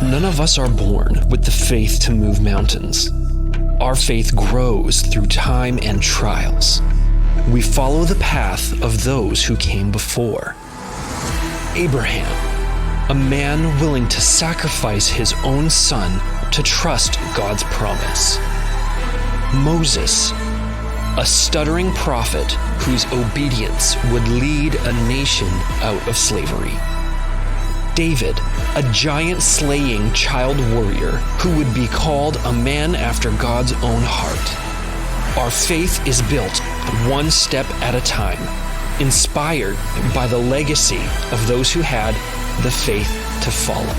None of us are born with the faith to move mountains. Our faith grows through time and trials. We follow the path of those who came before. Abraham, a man willing to sacrifice his own son to trust God's promise. Moses, a stuttering prophet whose obedience would lead a nation out of slavery. David, a giant-slaying child warrior who would be called a man after God's own heart. Our faith is built one step at a time, inspired by the legacy of those who had the faith to follow.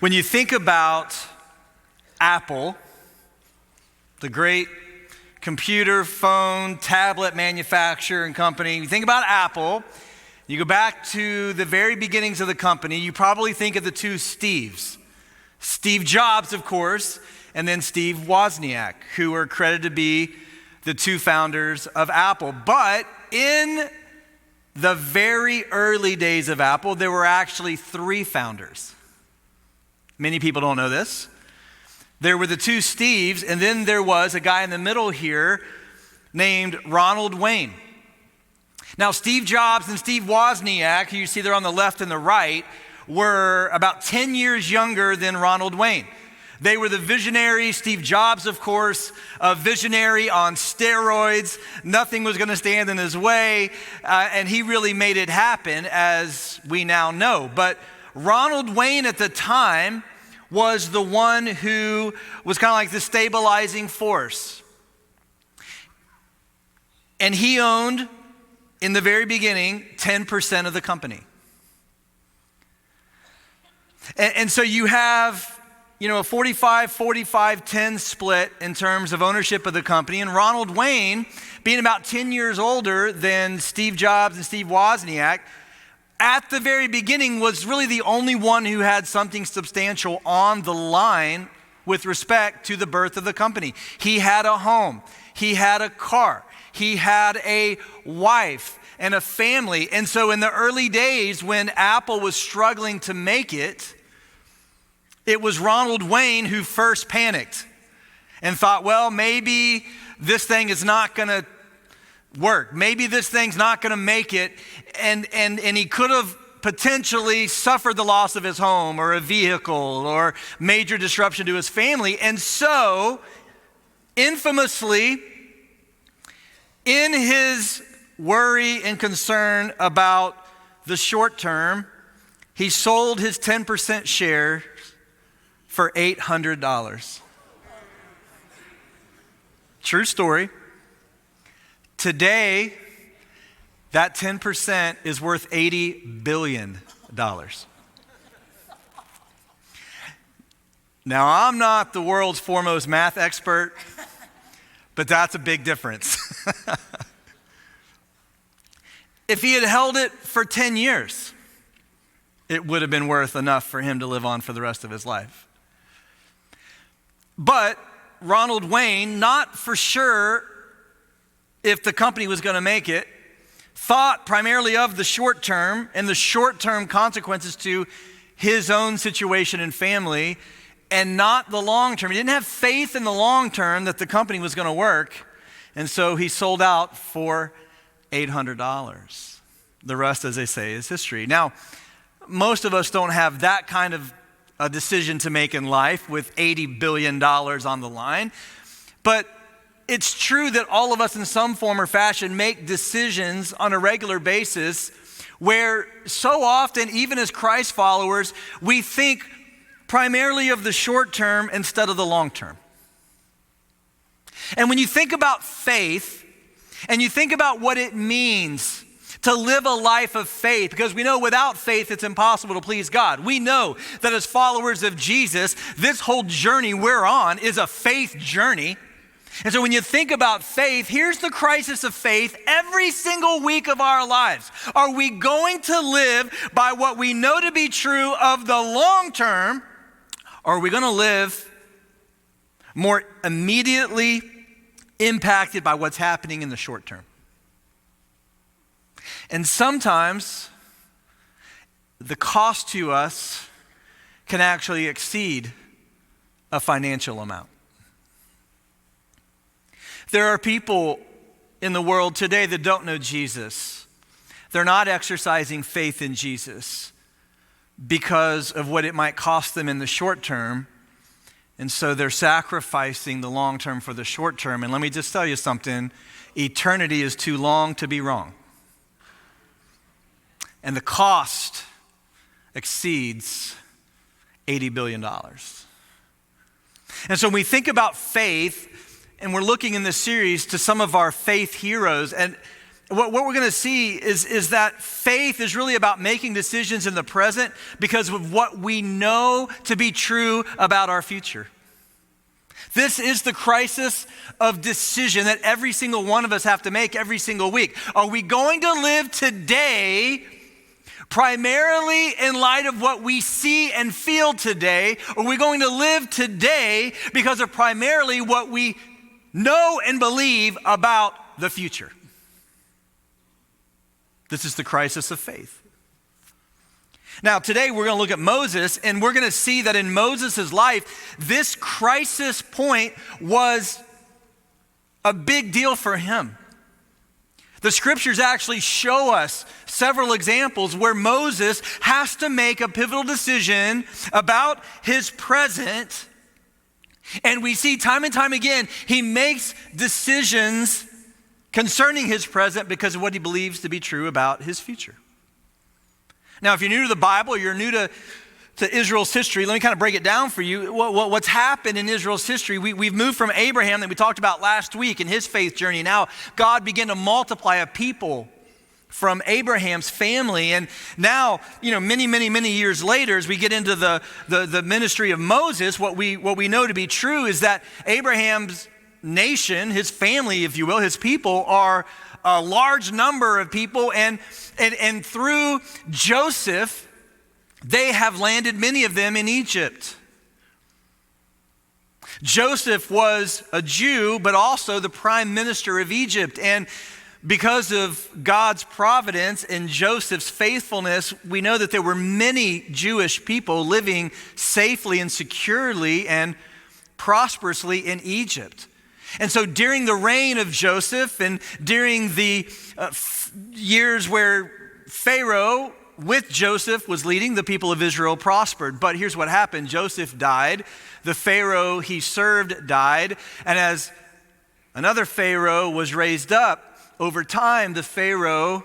When you think about Apple, the great computer, phone, tablet manufacturer and company, you think about Apple, you go back to the very beginnings of the company, you probably think of the two Steves. Steve Jobs, of course, and then Steve Wozniak, who are credited to be the two founders of Apple. But in the very early days of Apple, there were actually three founders. Many people don't know this. There were the two Steves, and then there was a guy in the middle here named Ronald Wayne. Now, Steve Jobs and Steve Wozniak, who you see there on the left and the right, were about 10 years younger than Ronald Wayne. They were the visionary. Steve Jobs, of course, a visionary on steroids. Nothing was going to stand in his way, and he really made it happen, as we now know. But Ronald Wayne at the time was the one who was kind of like the stabilizing force. And he owned, in the very beginning, 10% of the company. And so you have, a 45-45-10 split in terms of ownership of the company. And Ronald Wayne, being about 10 years older than Steve Jobs and Steve Wozniak, at the very beginning was really the only one who had something substantial on the line with respect to the birth of the company. He had a home, he had a car, he had a wife and a family. And so in the early days when Apple was struggling to make it, it was Ronald Wayne who first panicked and thought, well, maybe this thing is not going to work. Maybe this thing's not going to make it. And he could have potentially suffered the loss of his home or a vehicle or major disruption to his family. And so, infamously, in his worry and concern about the short term, he sold his 10% share for $800. True story. Today, that 10% is worth $80 billion. Now, I'm not the world's foremost math expert, but that's a big difference. If he had held it for 10 years, it would have been worth enough for him to live on for the rest of his life. But Ronald Wayne, not for sure if the company was going to make it, thought primarily of the short term and the short-term consequences to his own situation and family, and not the long term. He didn't have faith in the long term that the company was going to work, and so he sold out for $800. The rest, as they say, is history. Now, most of us don't have that kind of a decision to make in life with $80 billion on the line, but it's true that all of us in some form or fashion make decisions on a regular basis where so often, even as Christ followers, we think primarily of the short term instead of the long term. And when you think about faith and you think about what it means to live a life of faith, because we know without faith it's impossible to please God. We know that as followers of Jesus, this whole journey we're on is a faith journey. And so when you think about faith, here's the crisis of faith every single week of our lives. Are we going to live by what we know to be true of the long term, or are we going to live more immediately impacted by what's happening in the short term? And sometimes the cost to us can actually exceed a financial amount. There are people in the world today that don't know Jesus. They're not exercising faith in Jesus because of what it might cost them in the short term. And so they're sacrificing the long term for the short term. And let me just tell you something. Eternity is too long to be wrong. And the cost exceeds $80 billion. And so when we think about faith, and we're looking in this series to some of our faith heroes, and what we're going to see is that faith is really about making decisions in the present because of what we know to be true about our future. This is the crisis of decision that every single one of us have to make every single week. Are we going to live today primarily in light of what we see and feel today? Or are we going to live today because of primarily what we know and believe about the future? This is the crisis of faith. Now, today we're going to look at Moses, and we're going to see that in Moses' life, this crisis point was a big deal for him. The scriptures actually show us several examples where Moses has to make a pivotal decision about his present. And we see time and time again, he makes decisions concerning his present because of what he believes to be true about his future. Now, if you're new to the Bible, you're new to Israel's history, let me kind of break it down for you. What's happened in Israel's history, we've moved from Abraham that we talked about last week in his faith journey. Now, God began to multiply a people from Abraham's family. And now, many years later, as we get into the ministry of Moses, what we know to be true is that Abraham's nation, his family, if you will, his people are a large number of people. And through Joseph, they have landed, many of them, in Egypt. Joseph was a Jew, but also the prime minister of Egypt. And because of God's providence and Joseph's faithfulness, we know that there were many Jewish people living safely and securely and prosperously in Egypt. And so during the reign of Joseph and during the years where Pharaoh with Joseph was leading, the people of Israel prospered. But here's what happened. Joseph died. The Pharaoh he served died. And as another Pharaoh was raised up, over time the Pharaoh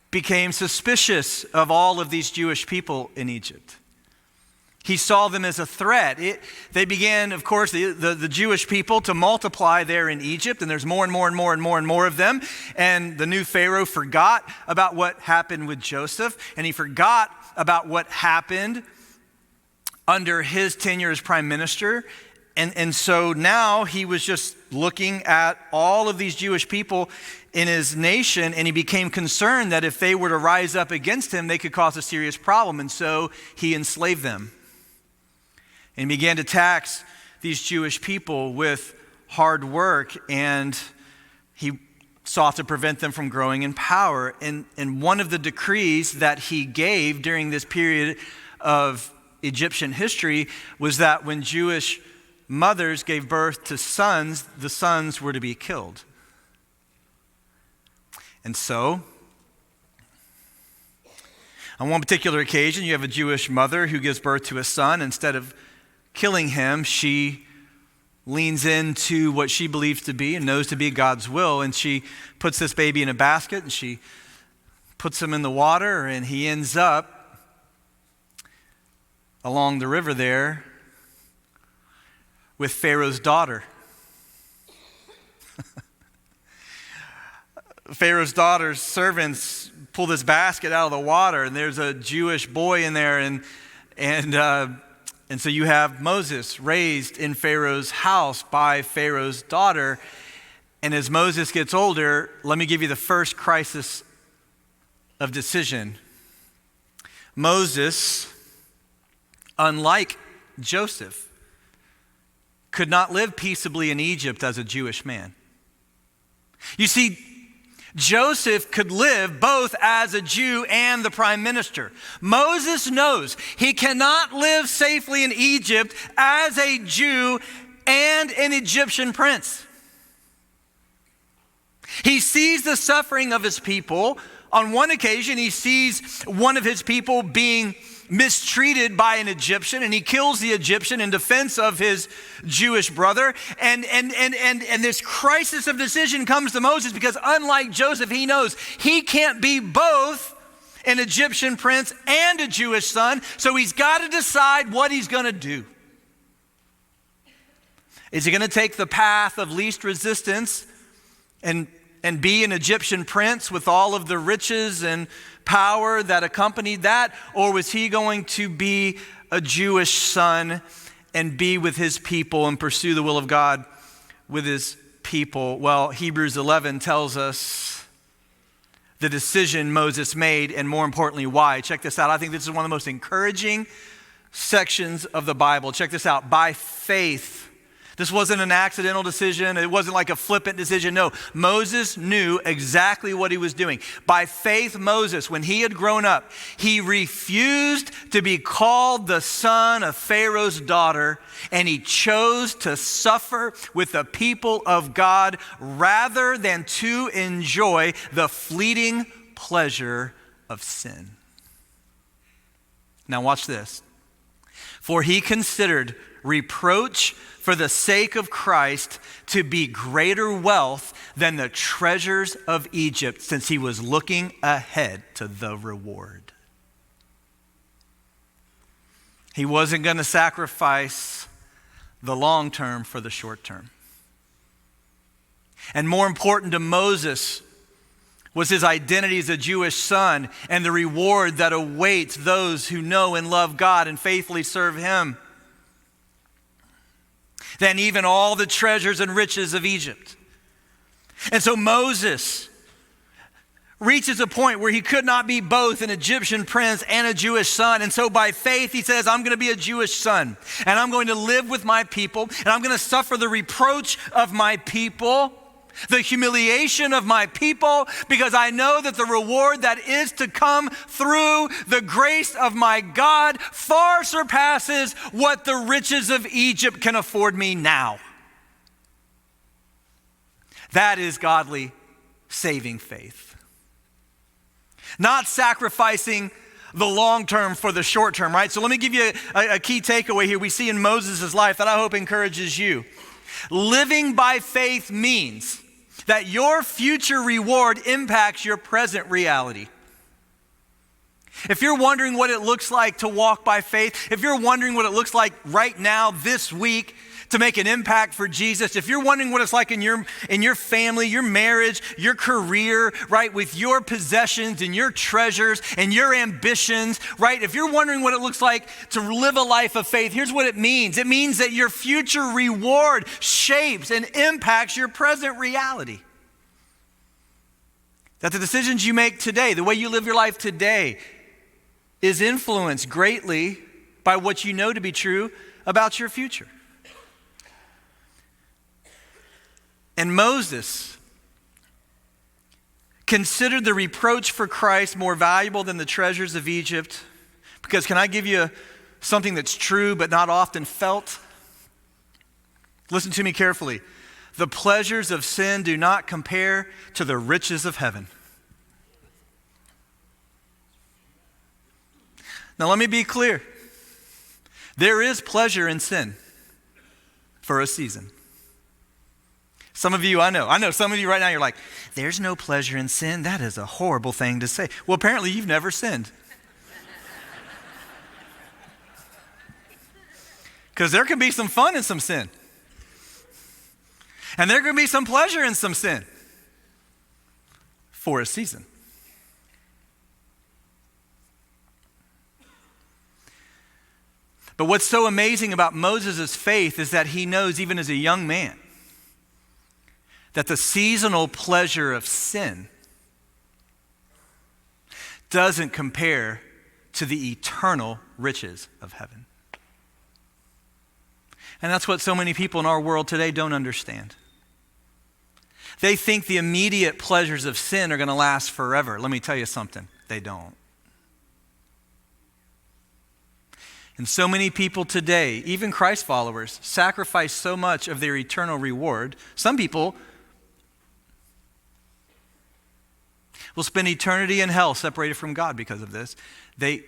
became suspicious of all of these Jewish people in Egypt. He saw them as a threat. They began, of course, the Jewish people to multiply there in Egypt, and there's more and more of them. And the new Pharaoh forgot about what happened with Joseph, and he forgot about what happened under his tenure as prime minister. And so now he was just looking at all of these Jewish people in his nation, and he became concerned that if they were to rise up against him, they could cause a serious problem. And so he enslaved them. And began to tax these Jewish people with hard work, and he sought to prevent them from growing in power. And one of the decrees that he gave during this period of Egyptian history was that when Jewish mothers gave birth to sons, the sons were to be killed. And so, on one particular occasion, you have a Jewish mother who gives birth to a son. Instead of killing him, she leans into what she believes to be and knows to be God's will, and she puts this baby in a basket and she puts him in the water, and he ends up along the river there with Pharaoh's daughter. Pharaoh's daughter's servants pull this basket out of the water, and there's a Jewish boy in there, and so you have Moses raised in Pharaoh's house by Pharaoh's daughter. And as Moses gets older, let me give you the first crisis of decision. Moses, unlike Joseph, could not live peaceably in Egypt as a Jewish man. You see, Joseph could live both as a Jew and the prime minister. Moses knows he cannot live safely in Egypt as a Jew and an Egyptian prince. He sees the suffering of his people. On one occasion, he sees one of his people being mistreated by an Egyptian, and he kills the Egyptian in defense of his Jewish brother. And this crisis of decision comes to Moses because, unlike Joseph, he knows he can't be both an Egyptian prince and a Jewish son, so he's got to decide what he's going to do. Is he going to take the path of least resistance and be an Egyptian prince with all of the riches and power that accompanied that? Or was he going to be a Jewish son and be with his people and pursue the will of God with his people? Well, Hebrews 11 tells us the decision Moses made, and more importantly, why. Check this out. I think this is one of the most encouraging sections of the Bible. Check this out. By faith. This wasn't an accidental decision. It wasn't like a flippant decision. No, Moses knew exactly what he was doing. By faith, Moses, when he had grown up, he refused to be called the son of Pharaoh's daughter, and he chose to suffer with the people of God rather than to enjoy the fleeting pleasure of sin. Now watch this. For he considered reproach for the sake of Christ to be greater wealth than the treasures of Egypt, since he was looking ahead to the reward. He wasn't going to sacrifice the long term for the short term. And more important to Moses was his identity as a Jewish son and the reward that awaits those who know and love God and faithfully serve him, than even all the treasures and riches of Egypt. And so Moses reaches a point where he could not be both an Egyptian prince and a Jewish son. And so by faith, he says, I'm going to be a Jewish son, and I'm going to live with my people, and I'm going to suffer the reproach of my people, the humiliation of my people, because I know that the reward that is to come through the grace of my God far surpasses what the riches of Egypt can afford me now. That is godly saving faith. Not sacrificing the long term for the short term, right? So let me give you a key takeaway here we see in Moses' life that I hope encourages you. Living by faith means that your future reward impacts your present reality. If you're wondering what it looks like to walk by faith, if you're wondering what it looks like right now, this week, to make an impact for Jesus, if you're wondering what it's like in your family, your marriage, your career, right, with your possessions and your treasures and your ambitions, right, if you're wondering what it looks like to live a life of faith, here's what it means. It means that your future reward shapes and impacts your present reality. That the decisions you make today, the way you live your life today, is influenced greatly by what you know to be true about your future. And Moses considered the reproach for Christ more valuable than the treasures of Egypt. Because can I give you something that's true but not often felt? Listen to me carefully. The pleasures of sin do not compare to the riches of heaven. Now let me be clear. There is pleasure in sin for a season. Some of you, I know some of you right now, you're like, there's no pleasure in sin. That is a horrible thing to say. Well, apparently you've never sinned. Because there can be some fun in some sin. And there can be some pleasure in some sin for a season. But what's so amazing about Moses' faith is that he knows, even as a young man, that the seasonal pleasure of sin doesn't compare to the eternal riches of heaven. And that's what so many people in our world today don't understand. They think the immediate pleasures of sin are going to last forever. Let me tell you something, they don't. And so many people today, even Christ followers, sacrifice so much of their eternal reward. Some people will spend eternity in hell separated from God because of this. They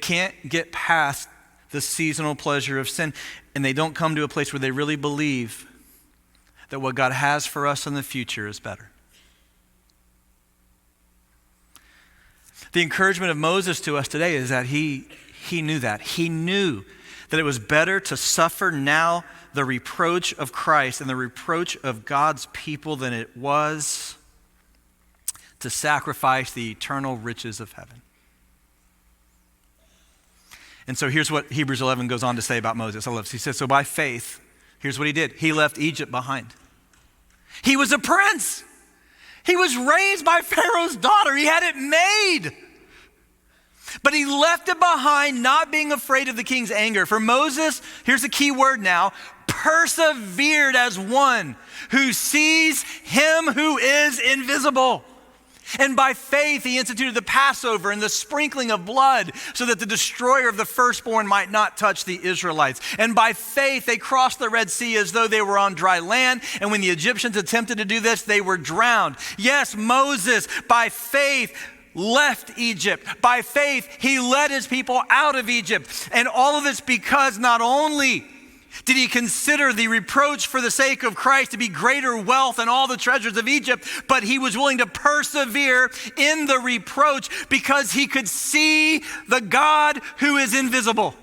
can't get past the seasonal pleasure of sin, and they don't come to a place where they really believe that what God has for us in the future is better. The encouragement of Moses to us today is that he knew that. He knew that it was better to suffer now the reproach of Christ and the reproach of God's people than it was to sacrifice the eternal riches of heaven. And so here's what Hebrews 11 goes on to say about Moses. I love this. He says, so by faith, here's what he did. He left Egypt behind. He was a prince. He was raised by Pharaoh's daughter. He had it made. But he left it behind, not being afraid of the king's anger. For Moses, here's the key word now, persevered as one who sees him who is invisible. And by faith, he instituted the Passover and the sprinkling of blood so that the destroyer of the firstborn might not touch the Israelites. And by faith, they crossed the Red Sea as though they were on dry land. And when the Egyptians attempted to do this, they were drowned. Yes, Moses, by faith, left Egypt. By faith, he led his people out of Egypt. And all of this because not only did he consider the reproach for the sake of Christ to be greater wealth than all the treasures of Egypt, but he was willing to persevere in the reproach because he could see the God who is invisible.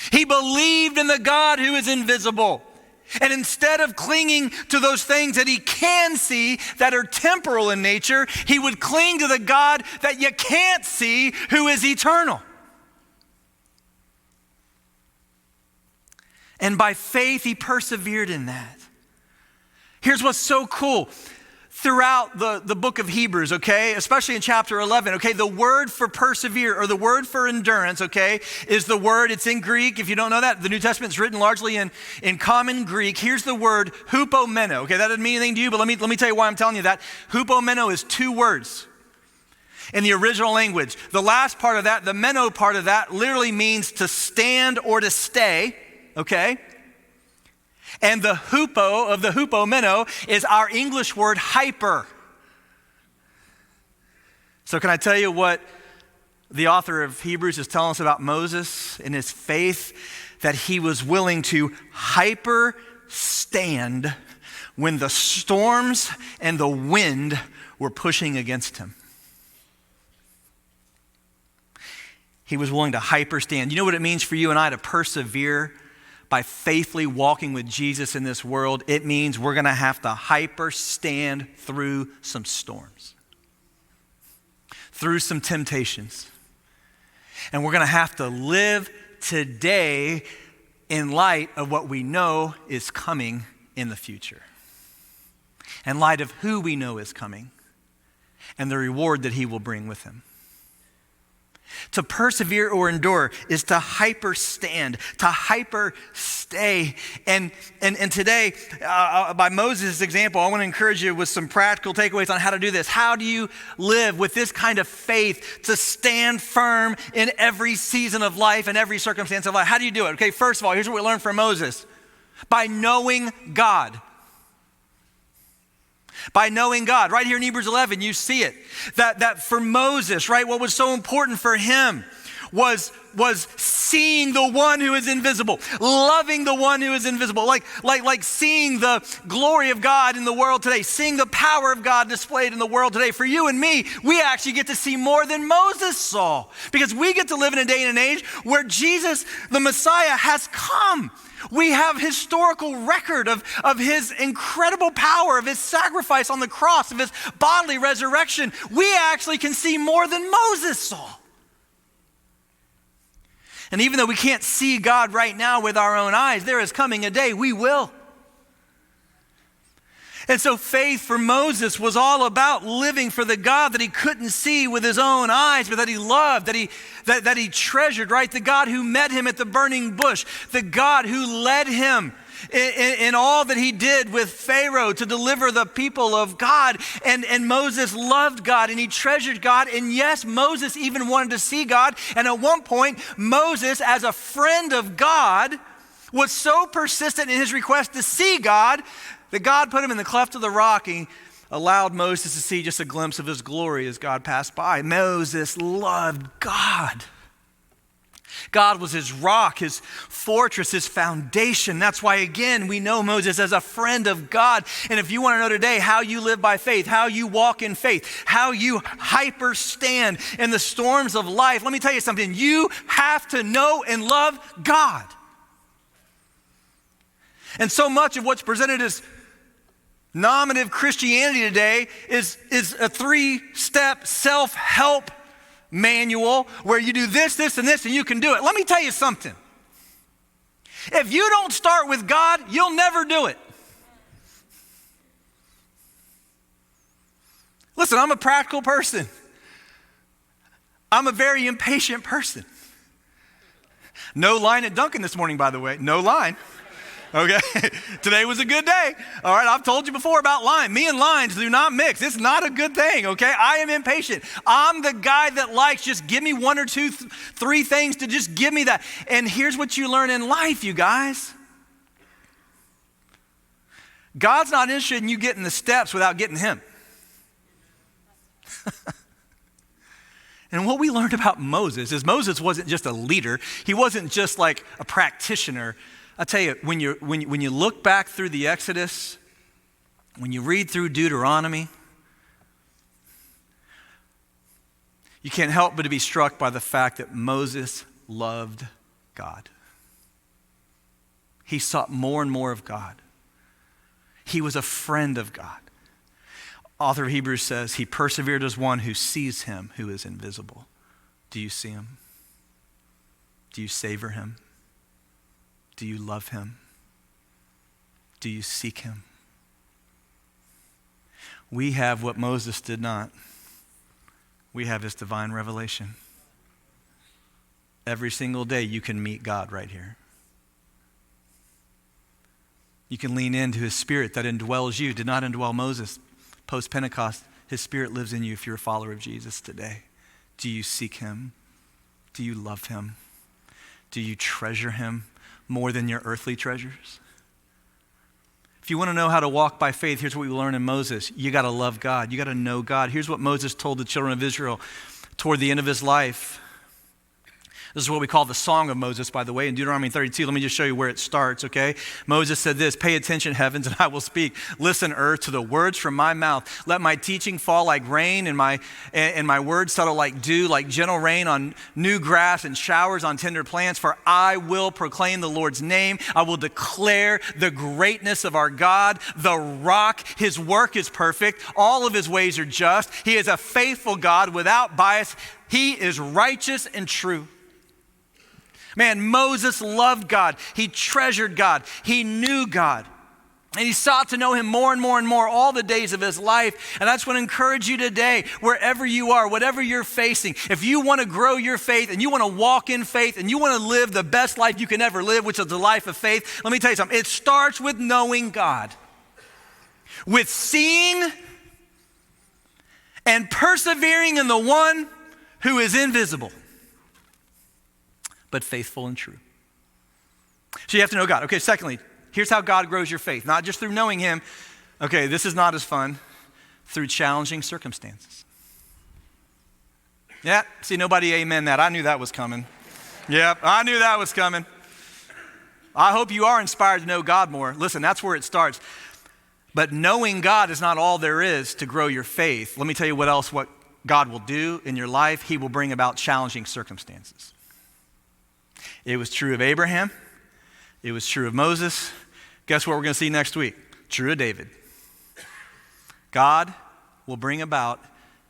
He believed in the God who is invisible. And instead of clinging to those things that he can see that are temporal in nature, he would cling to the God that you can't see who is eternal. And by faith, he persevered in that. Here's what's so cool. Throughout the book of Hebrews, okay, especially in chapter 11, okay, the word for persevere or the word for endurance, okay, is the word, it's in Greek. If you don't know that, the New Testament is written largely in common Greek. Here's the word hupomeno, okay, that doesn't mean anything to you, but let me tell you why I'm telling you that. Hupomeno is two words in the original language. The last part of that, the meno part of that, literally means to stand or to stay. Okay? And the hupo of the hupomeno is our English word hyper. So can I tell you what the author of Hebrews is telling us about Moses in his faith? That he was willing to hyper stand when the storms and the wind were pushing against him. He was willing to hyper stand. You know what it means for you and I to persevere? By faithfully walking with Jesus in this world, it means we're going to have to hyper stand through some storms, through some temptations. And we're going to have to live today in light of what we know is coming in the future, in light of who we know is coming and the reward that he will bring with him. To persevere or endure is to hyper stand, to hyper stay. And today, by Moses' example, I want to encourage you with some practical takeaways on how to do this. How do you live with this kind of faith to stand firm in every season of life and every circumstance of life? How do you do it? Okay, first of all, here's what we learned from Moses. By knowing God. By knowing God. Right here in Hebrews 11, you see it. That for Moses, right, what was so important for him was seeing the one who is invisible, loving the one who is invisible, like seeing the glory of God in the world today, seeing the power of God displayed in the world today. For you and me, we actually get to see more than Moses saw because we get to live in a day and an age where Jesus, the Messiah, has come. We have historical record of his incredible power, of his sacrifice on the cross, of his bodily resurrection. We actually can see more than Moses saw. And even though we can't see God right now with our own eyes, there is coming a day we will. And so faith for Moses was all about living for the God that he couldn't see with his own eyes, but that he loved, that he treasured, right? The God who met him at the burning bush, the God who led him in all that he did with Pharaoh to deliver the people of God. And Moses loved God and he treasured God. And yes, Moses even wanted to see God. And at one point, Moses, as a friend of God, was so persistent in his request to see God that God put him in the cleft of the rock and allowed Moses to see just a glimpse of his glory as God passed by. Moses loved God. God was his rock, his fortress, his foundation. That's why, again, we know Moses as a friend of God. And if you want to know today how you live by faith, how you walk in faith, how you hyper stand in the storms of life, let me tell you something. You have to know and love God. And so much of what's presented as nominative Christianity today is a 3-step self-help manual where you do this, this, and this, and you can do it. Let me tell you something. If you don't start with God, you'll never do it. Listen, I'm a practical person. I'm a very impatient person. No line at Dunkin' this morning, by the way. No line. Okay, today was a good day. All right, I've told you before about line. Me and lines do not mix. It's not a good thing, okay? I am impatient. I'm the guy that likes just give me 1 or 2, 3 things to just give me that. And here's what you learn in life, you guys. God's not interested in you getting the steps without getting him. And what we learned about Moses is Moses wasn't just a leader. He wasn't just like a practitioner. I tell you, when you look back through the Exodus, when you read through Deuteronomy, you can't help but to be struck by the fact that Moses loved God. He sought more and more of God. He was a friend of God. Author of Hebrews says, he persevered as one who sees him who is invisible. Do you see him? Do you savor him? Do you love him? Do you seek him? We have what Moses did not. We have his divine revelation. Every single day you can meet God right here. You can lean into his spirit that indwells you. Did not indwell Moses. Post-Pentecost, his spirit lives in you if you're a follower of Jesus today. Do you seek him? Do you love him? Do you treasure him more than your earthly treasures? If you want to know how to walk by faith, here's what we learn in Moses. You got to love God. You got to know God. Here's what Moses told the children of Israel toward the end of his life. This is what we call the Song of Moses, by the way, in Deuteronomy 32. Let me just show you where it starts, okay? Moses said this, pay attention, heavens, and I will speak. Listen, earth, to the words from my mouth. Let my teaching fall like rain and my words settle like dew, like gentle rain on new grass and showers on tender plants. For I will proclaim the Lord's name. I will declare the greatness of our God, the rock. His work is perfect. All of his ways are just. He is a faithful God without bias. He is righteous and true. Man, Moses loved God. He treasured God. He knew God. And he sought to know him more and more and more all the days of his life. And I just want to encourage you today, wherever you are, whatever you're facing, if you want to grow your faith and you want to walk in faith and you want to live the best life you can ever live, which is the life of faith, let me tell you something. It starts with knowing God, with seeing and persevering in the one who is invisible, but faithful and true. So you have to know God. Okay, secondly, here's how God grows your faith. Not just through knowing him. Okay, this is not as fun. Through challenging circumstances. Yeah, see, nobody amen that. I knew that was coming. Yep, I knew that was coming. I hope you are inspired to know God more. Listen, that's where it starts. But knowing God is not all there is to grow your faith. Let me tell you what God will do in your life. He will bring about challenging circumstances. It was true of Abraham. It was true of Moses. Guess what we're going to see next week? True of David. God will bring about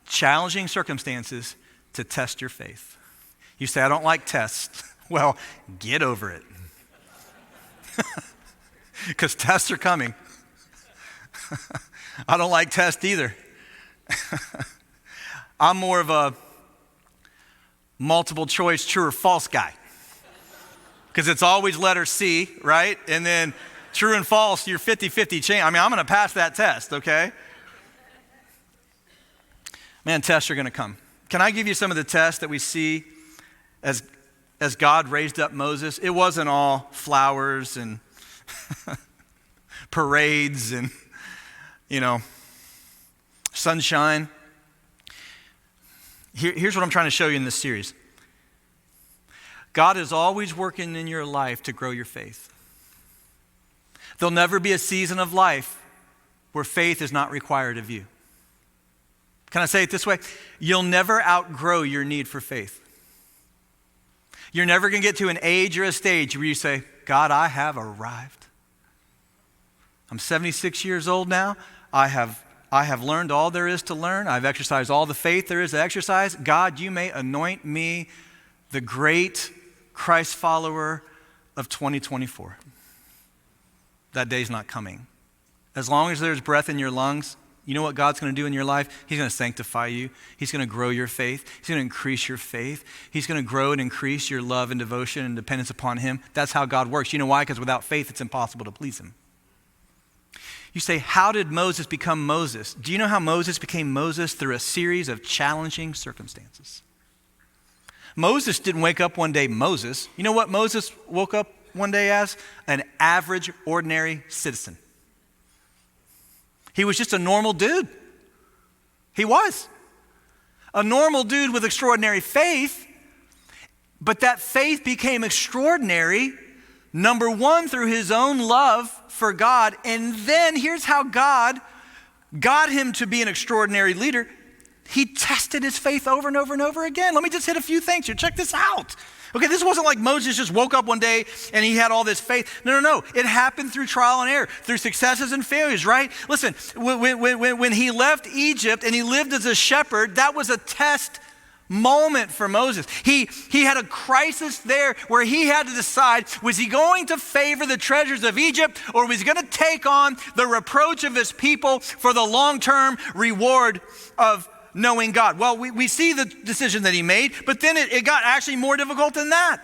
challenging circumstances to test your faith. You say, I don't like tests. Well, get over it. Because tests are coming. I don't like tests either. I'm more of a multiple choice true or false guy. Because it's always letter C, right? And then true and false, you're 50-50 chance. I mean, I'm going to pass that test, okay? Man, tests are going to come. Can I give you some of the tests that we see as God raised up Moses? It wasn't all flowers and parades and, sunshine. Here's what I'm trying to show you in this series. God is always working in your life to grow your faith. There'll never be a season of life where faith is not required of you. Can I say it this way? You'll never outgrow your need for faith. You're never going to get to an age or a stage where you say, God, I have arrived. I'm 76 years old now. I have learned all there is to learn. I've exercised all the faith there is to exercise. God, you may anoint me the great Christ follower of 2024. That day's not coming. As long as there's breath in your lungs, you know what God's going to do in your life? He's going to sanctify you. He's going to grow your faith. He's going to increase your faith. He's going to grow and increase your love and devotion and dependence upon him. That's how God works. You know why? Because without faith, it's impossible to please him. You say, how did Moses become Moses? Do you know how Moses became Moses? Through a series of challenging circumstances. Moses didn't wake up one day Moses. You know what Moses woke up one day as? An average, ordinary citizen. He was just a normal dude. He was. A normal dude with extraordinary faith, but that faith became extraordinary, number one, through his own love for God, and then here's how God got him to be an extraordinary leader. He tested his faith over and over and over again. Let me just hit a few things here. Check this out. Okay, this wasn't like Moses just woke up one day and he had all this faith. No. It happened through trial and error, through successes and failures, right? Listen, when he left Egypt and he lived as a shepherd, that was a test moment for Moses. He had a crisis there where he had to decide, was he going to favor the treasures of Egypt, or was he going to take on the reproach of his people for the long-term reward of knowing God? Well, we see the decision that he made, but then it got actually more difficult than that.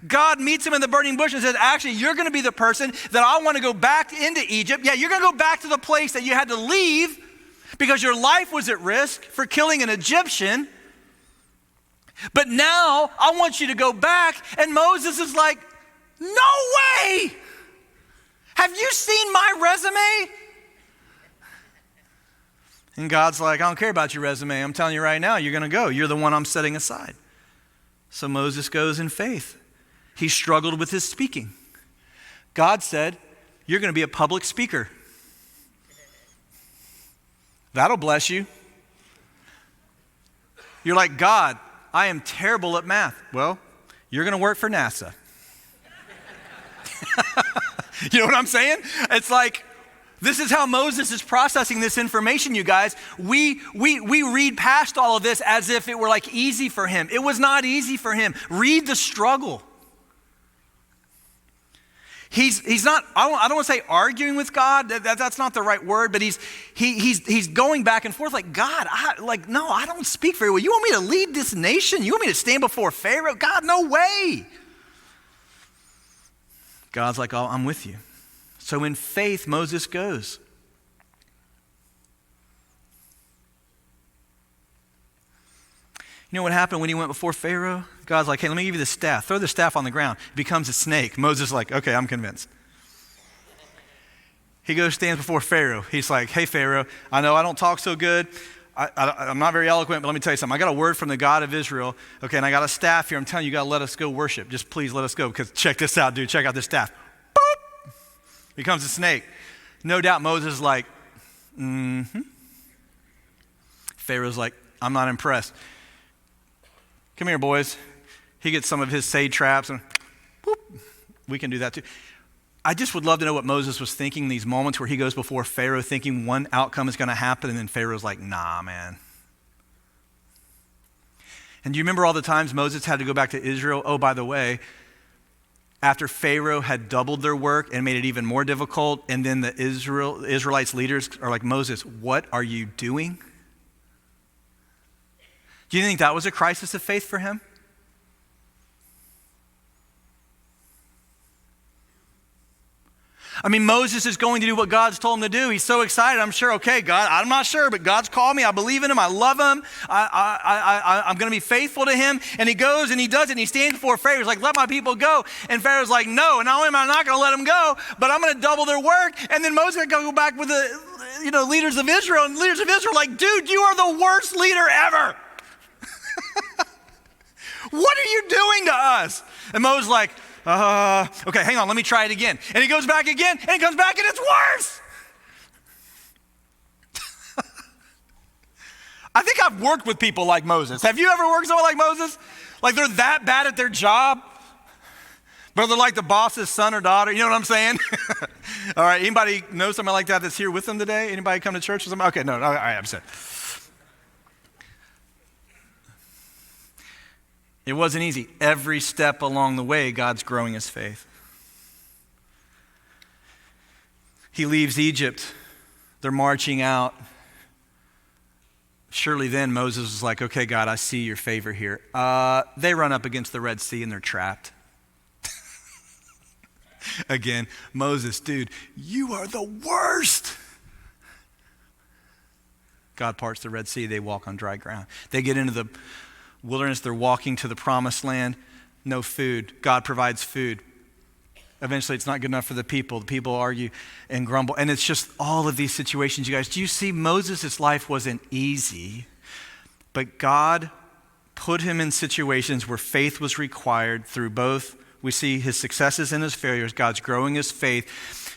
God meets him in the burning bush and says, actually, you're going to be the person that I want to go back into Egypt. Yeah, you're going to go back to the place that you had to leave because your life was at risk for killing an Egyptian. But now I want you to go back. And Moses is like, no way. Have you seen my resume? And God's like, I don't care about your resume. I'm telling you right now, you're going to go. You're the one I'm setting aside. So Moses goes in faith. He struggled with his speaking. God said, you're going to be a public speaker. That'll bless you. You're like, God, I am terrible at math. Well, you're going to work for NASA. You know what I'm saying? It's like, this is how Moses is processing this information, you guys. We read past all of this as if it were like easy for him. It was not easy for him. Read the struggle. He's not, I don't want to say arguing with God. That's not the right word, but he's going back and forth like, God, no, I don't speak very well. You want me to lead this nation? You want me to stand before Pharaoh? God, no way. God's like, oh, I'm with you. So in faith, Moses goes. You know what happened when he went before Pharaoh? God's like, hey, let me give you the staff. Throw the staff on the ground. It becomes a snake. Moses is like, okay, I'm convinced. He goes, stands before Pharaoh. He's like, hey, Pharaoh, I know I don't talk so good. I'm not very eloquent, but let me tell you something. I got a word from the God of Israel. Okay, and I got a staff here. I'm telling you, you got to let us go worship. Just please let us go, because check this out, dude. Check out this staff. Boop! Becomes a snake. No doubt Moses is like, Pharaoh's like, I'm not impressed. Come here, boys. He gets some of his sage traps and whoop, we can do that too. I just would love to know what Moses was thinking in these moments where he goes before Pharaoh thinking one outcome is going to happen, and then Pharaoh's like, nah, man. And do you remember all the times Moses had to go back to Israel? Oh, by the way, after Pharaoh had doubled their work and made it even more difficult, and then the Israelites leaders are like, Moses, what are you doing? Do you think that was a crisis of faith for him? I mean, Moses is going to do what God's told him to do. He's so excited. I'm sure, okay, God, I'm not sure, but God's called me. I believe in him. I love him. I'm going to be faithful to him. And he goes and he does it. And he stands before Pharaoh. He's like, let my people go. And Pharaoh's like, no. And not only am I not going to let them go, but I'm going to double their work. And then Moses is going to go back with the leaders of Israel. And leaders of Israel are like, dude, you are the worst leader ever. What are you doing to us? And Moses is like, okay, hang on, let me try it again. And he goes back again, and he comes back, and it's worse. I think I've worked with people like Moses. Have you ever worked with someone like Moses? Like they're that bad at their job, but they're like the boss's son or daughter. You know what I'm saying? All right, anybody know somebody like that that's here with them today? Anybody come to church with them? Okay, no, all right, I'm sad. It wasn't easy. Every step along the way, God's growing his faith. He leaves Egypt. They're marching out. Surely then Moses was like, okay, God, I see your favor here. They run up against the Red Sea and they're trapped. Again, Moses, dude, you are the worst. God parts the Red Sea. They walk on dry ground. They get into the wilderness, they're walking to the promised land, no food. God provides food. Eventually it's not good enough for the people. The people argue and grumble. And it's just all of these situations, you guys. Do you see Moses' life wasn't easy, but God put him in situations where faith was required through both. We see his successes and his failures. God's growing his faith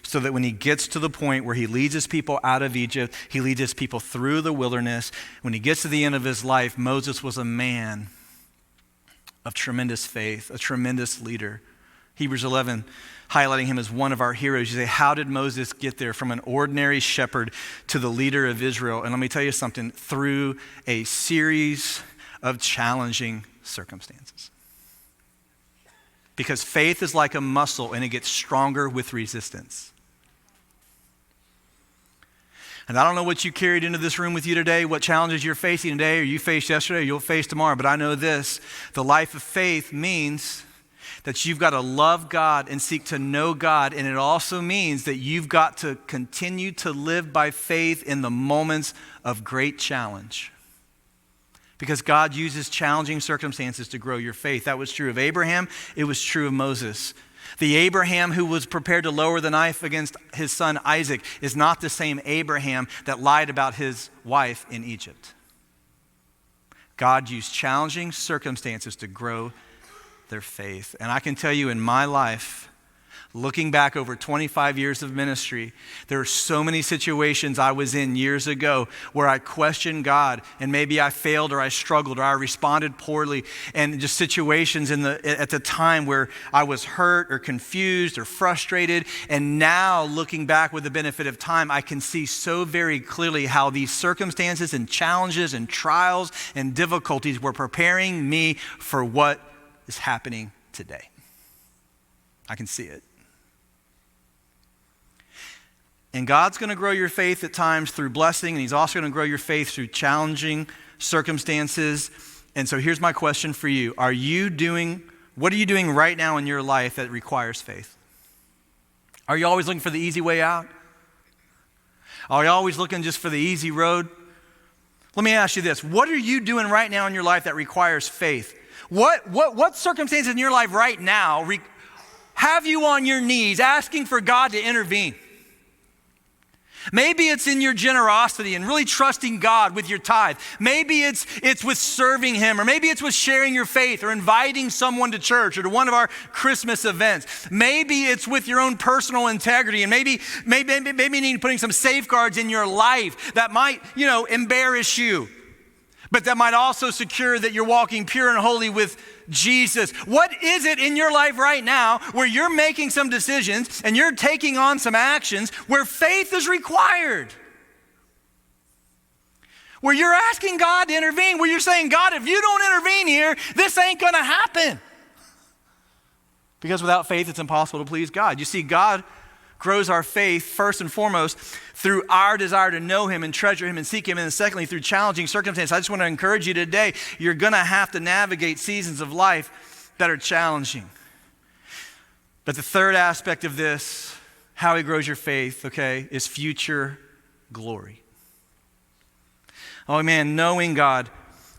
so that when he gets to the point where he leads his people out of Egypt, he leads his people through the wilderness. When he gets to the end of his life, Moses was a man of tremendous faith, a tremendous leader. Hebrews 11, highlighting him as one of our heroes. You say, how did Moses get there from an ordinary shepherd to the leader of Israel? And let me tell you something, through a series of challenging circumstances. Because faith is like a muscle and it gets stronger with resistance. And I don't know what you carried into this room with you today, what challenges you're facing today, or you faced yesterday, or you'll face tomorrow. But I know this, the life of faith means that you've got to love God and seek to know God. And it also means that you've got to continue to live by faith in the moments of great challenge. Because God uses challenging circumstances to grow your faith. That was true of Abraham. It was true of Moses. The Abraham who was prepared to lower the knife against his son Isaac is not the same Abraham that lied about his wife in Egypt. God used challenging circumstances to grow their faith. And I can tell you in my life, looking back over 25 years of ministry, there are so many situations I was in years ago where I questioned God, and maybe I failed or I struggled or I responded poorly, and just situations at the time where I was hurt or confused or frustrated. And now looking back with the benefit of time, I can see so very clearly how these circumstances and challenges and trials and difficulties were preparing me for what is happening today. I can see it. And God's going to grow your faith at times through blessing, and he's also going to grow your faith through challenging circumstances. And so here's my question for you. What are you doing right now in your life that requires faith? Are you always looking for the easy way out? Are you always looking just for the easy road? Let me ask you this. What are you doing right now in your life that requires faith? What circumstances in your life right now have you on your knees asking for God to intervene? Maybe it's in your generosity and really trusting God with your tithe. Maybe it's with serving him, or maybe it's with sharing your faith or inviting someone to church or to one of our Christmas events. Maybe it's with your own personal integrity, and maybe you need putting some safeguards in your life that might, embarrass you, but that might also secure that you're walking pure and holy with Jesus. What is it in your life right now where you're making some decisions and you're taking on some actions where faith is required? Where you're asking God to intervene, where you're saying, God, if you don't intervene here, this ain't gonna happen. Because without faith, it's impossible to please God. You see, God grows our faith first and foremost through our desire to know him and treasure him and seek him, and then secondly through challenging circumstances. I just want to encourage you today, you're going to have to navigate seasons of life that are challenging. But the third aspect of this how he grows your faith, okay, is future glory. Oh man, knowing God,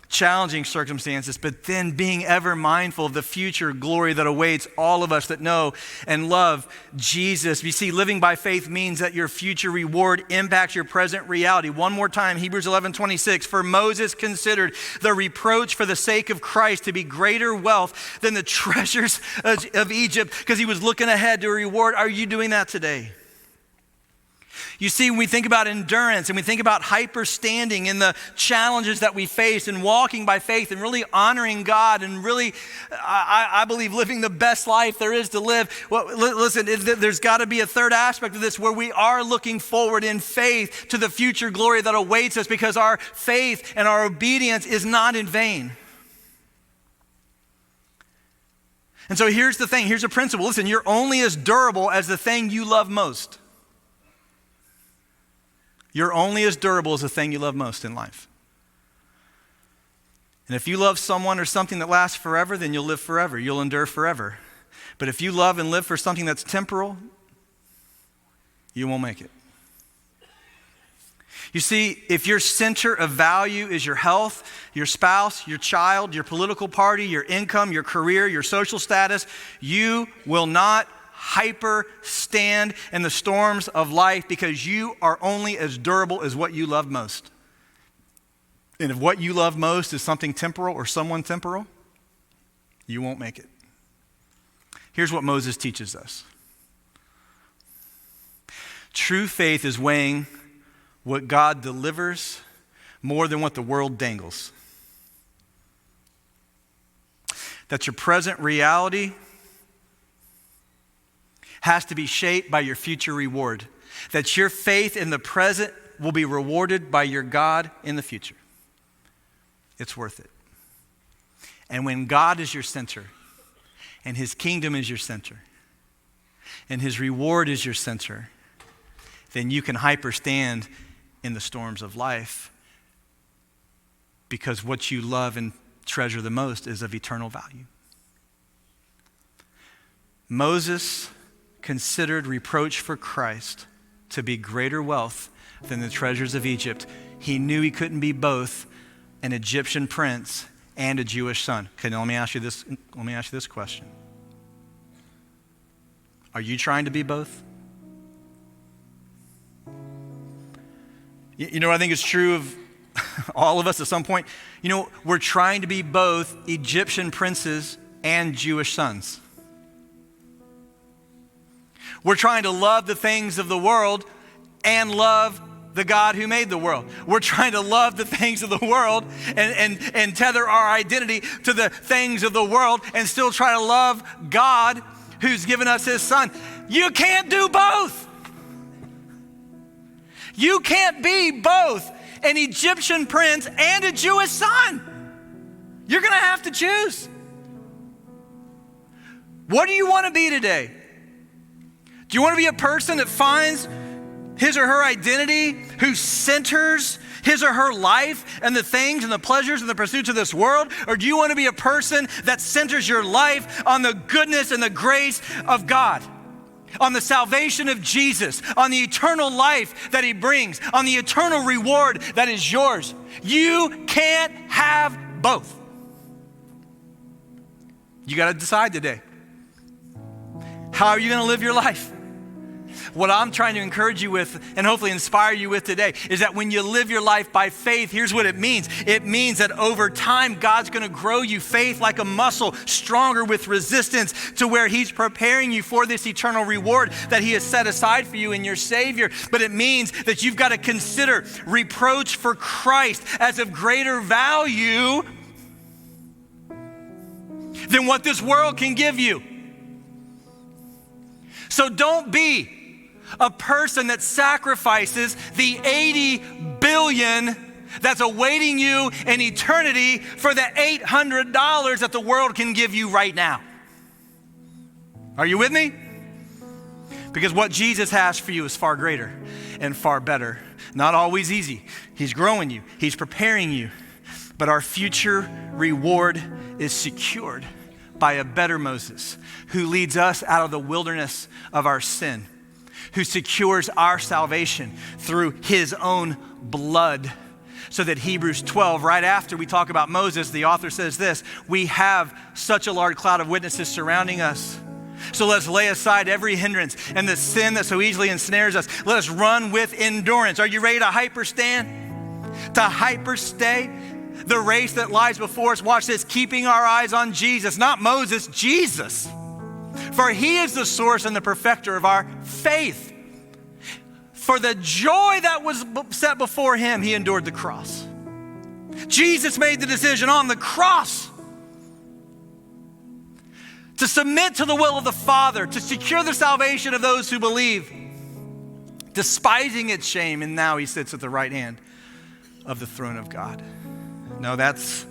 challenging circumstances, but then being ever mindful of the future glory that awaits all of us that know and love Jesus. You see, living by faith means that your future reward impacts your present reality. One more time, Hebrews 11:26. For Moses considered the reproach for the sake of Christ to be greater wealth than the treasures of Egypt, because he was looking ahead to a reward. Are you doing that today? You see, when we think about endurance and we think about hyper-standing in the challenges that we face and walking by faith and really honoring God and really, I believe, living the best life there is to live. Well, listen, there's got to be a third aspect of this where we are looking forward in faith to the future glory that awaits us, because our faith and our obedience is not in vain. And so here's the thing, here's a principle. Listen, you're only as durable as the thing you love most. You're only as durable as the thing you love most in life. And if you love someone or something that lasts forever, then you'll live forever. You'll endure forever. But if you love and live for something that's temporal, you won't make it. You see, if your center of value is your health, your spouse, your child, your political party, your income, your career, your social status, you will not hyper stand in the storms of life, because you are only as durable as what you love most. And if what you love most is something temporal or someone temporal, you won't make it. Here's what Moses teaches us. True faith is weighing what God delivers more than what the world dangles. That your present reality has to be shaped by your future reward. That your faith in the present will be rewarded by your God in the future. It's worth it. And when God is your center, and his kingdom is your center, and his reward is your center, then you can hyperstand in the storms of life, because what you love and treasure the most is of eternal value. Moses considered reproach for Christ to be greater wealth than the treasures of Egypt. He knew he couldn't be both an Egyptian prince and a Jewish son. Okay, now let me ask you this question. Are you trying to be both? You know what I think is true of all of us at some point? You know, we're trying to be both Egyptian princes and Jewish sons. We're trying to love the things of the world and love the God who made the world. We're trying to love the things of the world and tether our identity to the things of the world and still try to love God who's given us his son. You can't do both. You can't be both an Egyptian prince and a Jewish son. You're going to have to choose. What do you want to be today? Do you want to be a person that finds his or her identity, who centers his or her life and the things and the pleasures and the pursuits of this world? Or do you want to be a person that centers your life on the goodness and the grace of God, on the salvation of Jesus, on the eternal life that he brings, on the eternal reward that is yours? You can't have both. You got to decide today. How are you going to live your life? What I'm trying to encourage you with and hopefully inspire you with today is that when you live your life by faith, here's what it means. It means that over time, God's going to grow you faith like a muscle, stronger with resistance, to where he's preparing you for this eternal reward that he has set aside for you in your Savior. But it means that you've got to consider reproach for Christ as of greater value than what this world can give you. So don't be a person that sacrifices the $80 billion that's awaiting you in eternity for the $800 that the world can give you right now. Are you with me? Because what Jesus has for you is far greater and far better. Not always easy. He's growing you. He's preparing you. But our future reward is secured by a better Moses who leads us out of the wilderness of our sin, who secures our salvation through his own blood. So that Hebrews 12, right after we talk about Moses, the author says this, we have such a large cloud of witnesses surrounding us. So let's lay aside every hindrance and the sin that so easily ensnares us. Let us run with endurance. Are you ready to hyperstand? To hyperstay the race that lies before us? Watch this, keeping our eyes on Jesus, not Moses, Jesus. For he is the source and the perfecter of our faith. For the joy that was set before him, he endured the cross. Jesus made the decision on the cross to submit to the will of the Father, to secure the salvation of those who believe, despising its shame, and now he sits at the right hand of the throne of God. No, that's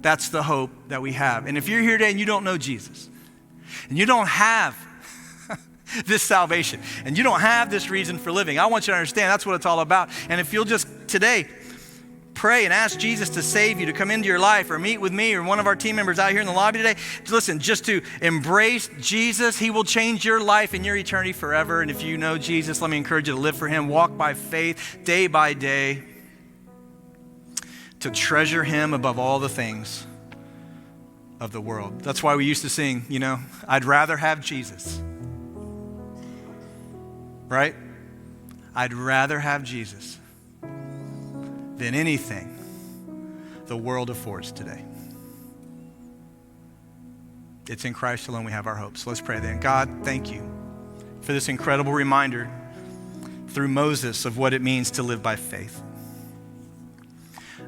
the hope that we have. And if you're here today and you don't know Jesus, and you don't have this salvation, and you don't have this reason for living, I want you to understand that's what it's all about. And if you'll just today pray and ask Jesus to save you, to come into your life, or meet with me or one of our team members out here in the lobby today, listen, just to embrace Jesus, he will change your life and your eternity forever. And if you know Jesus, let me encourage you to live for him, walk by faith day by day, to treasure him above all the things of the world. That's why we used to sing, I'd rather have Jesus. Right? I'd rather have Jesus than anything the world affords today. It's in Christ alone we have our hope. So let's pray then. God, thank you for this incredible reminder through Moses of what it means to live by faith.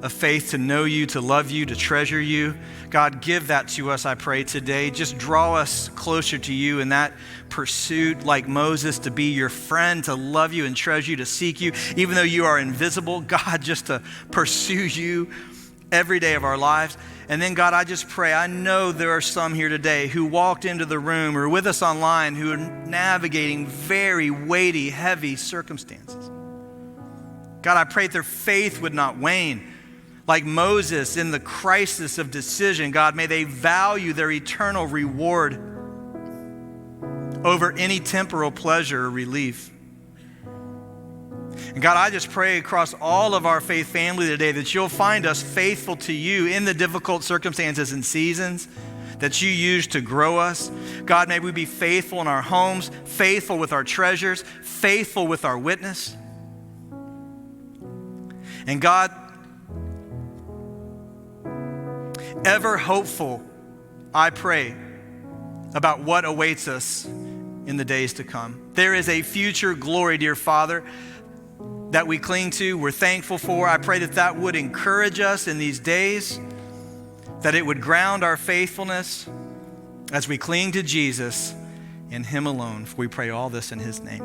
A faith to know you, to love you, to treasure you. God, give that to us, I pray, today. Just draw us closer to you in that pursuit, like Moses, to be your friend, to love you and treasure you, to seek you, even though you are invisible. God, just to pursue you every day of our lives. And then, God, I just pray, I know there are some here today who walked into the room or with us online who are navigating very weighty, heavy circumstances. God, I pray that their faith would not wane. Like Moses in the crisis of decision, God, may they value their eternal reward over any temporal pleasure or relief. And God, I just pray across all of our faith family today that you'll find us faithful to you in the difficult circumstances and seasons that you use to grow us. God, may we be faithful in our homes, faithful with our treasures, faithful with our witness. And God, ever hopeful, I pray, about what awaits us in the days to come. There is a future glory, dear Father, that we cling to, we're thankful for. I pray that that would encourage us in these days, that it would ground our faithfulness as we cling to Jesus and him alone. For we pray all this in his name.